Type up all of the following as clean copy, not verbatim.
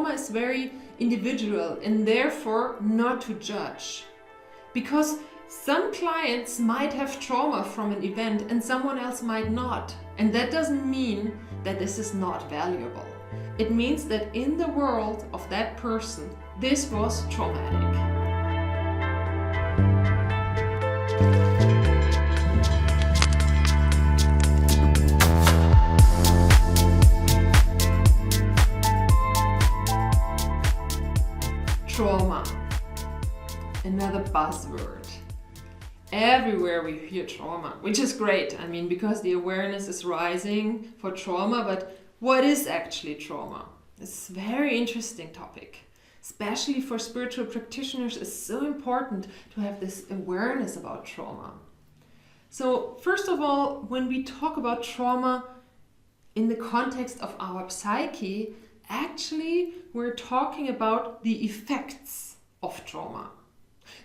trauma is very individual and therefore not to judge. Because some clients might have trauma from an event and someone else might not. And that doesn't mean that this is not valuable. It means that in the world of that person, this was traumatic. Trauma, another buzzword. Everywhere we hear trauma, which is great. I mean, because the awareness is rising for trauma, but what is actually trauma? It's a very interesting topic. Especially for spiritual practitioners, it's so important to have this awareness about trauma. So, first of all, when we talk about trauma in the context of our psyche, actually, we're talking about the effects of trauma.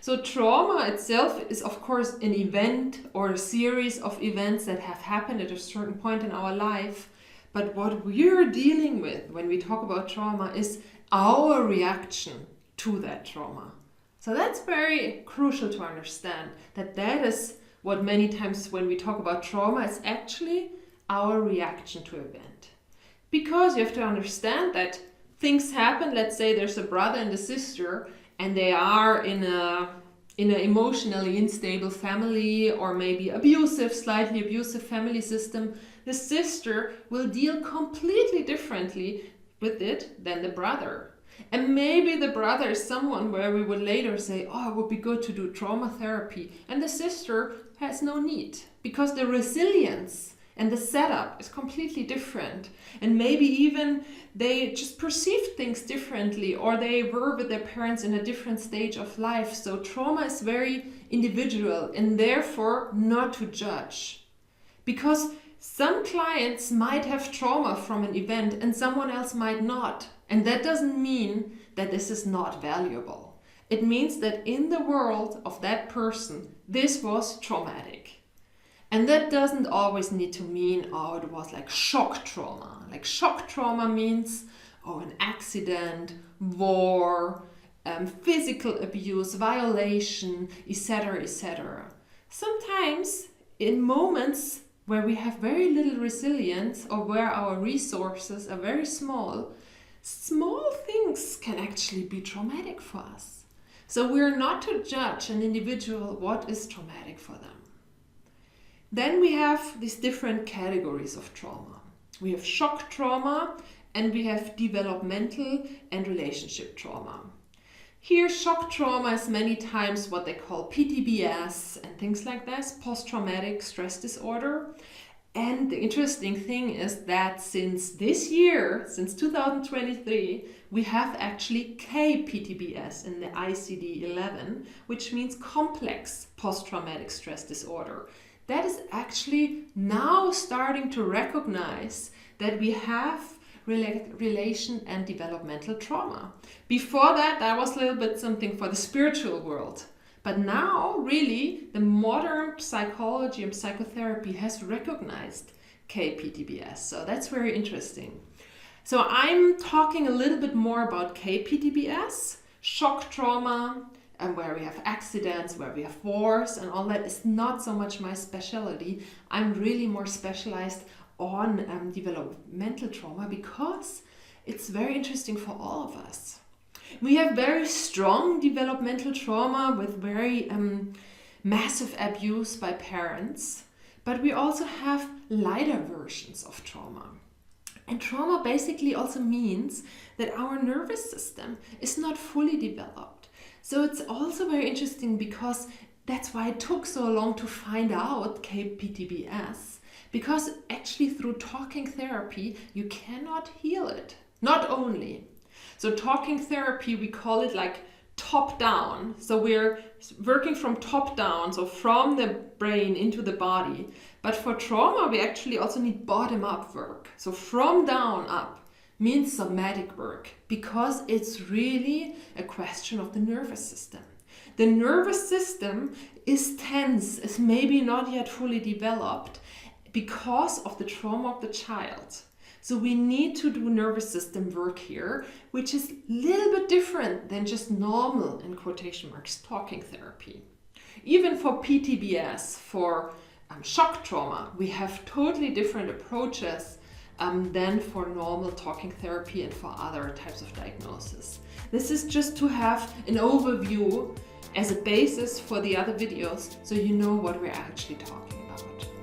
So trauma itself is, of course, an event or a series of events that have happened at a certain point in our life. But what we're dealing with when we talk about trauma is our reaction to that trauma. So that's very crucial to understand, that is what many times when we talk about trauma is actually our reaction to an event. Because you have to understand that things happen. Let's say there's a brother and a sister and they are in an emotionally unstable family or maybe slightly abusive family system. The sister will deal completely differently with it than the brother. And maybe the brother is someone where we would later say, oh, it would be good to do trauma therapy. And the sister has no need because the resilience and the setup is completely different. And maybe even they just perceived things differently or they were with their parents in a different stage of life. So trauma is very individual and therefore not to judge. Because some clients might have trauma from an event and someone else might not. And that doesn't mean that this is not valuable. It means that in the world of that person, this was traumatic. And that doesn't always need to mean, oh, it was like shock trauma. Like shock trauma means, oh, an accident, war, physical abuse, violation, etc., etc. Sometimes in moments where we have very little resilience or where our resources are very small things can actually be traumatic for us. So we're not to judge an individual what is traumatic for them. Then we have these different categories of trauma. We have shock trauma and we have developmental and relationship trauma. Here, shock trauma is many times what they call PTBS and things like this, post-traumatic stress disorder. And the interesting thing is that since this year, since 2023, we have actually K-PTBS in the ICD-11, which means complex post-traumatic stress disorder. That is actually now starting to recognize that we have relation and developmental trauma. Before that was a little bit something for the spiritual world. But now, really, the modern psychology and psychotherapy has recognized K-PTBS. So that's very interesting. So I'm talking a little bit more about K-PTBS, shock trauma, and where we have accidents, where we have wars, and all that is not so much my specialty. I'm really more specialized on developmental trauma because it's very interesting for all of us. We have very strong developmental trauma with very massive abuse by parents, but we also have lighter versions of trauma. And trauma basically also means that our nervous system is not fully developed. So it's also very interesting because that's why it took so long to find out K-PTBS, because actually through talking therapy, you cannot heal it. Not only. So talking therapy, we call it like top down. So we're working from top down, so from the brain into the body. But for trauma, we actually also need bottom up work. So from down up means somatic work because it's really a question of the nervous system. The nervous system is tense, is maybe not yet fully developed because of the trauma of the child. So we need to do nervous system work here, which is a little bit different than just normal, in quotation marks, talking therapy. Even for PTBS, for shock trauma, we have totally different approaches than for normal talking therapy and for other types of diagnosis. This is just to have an overview as a basis for the other videos, so you know what we're actually talking about.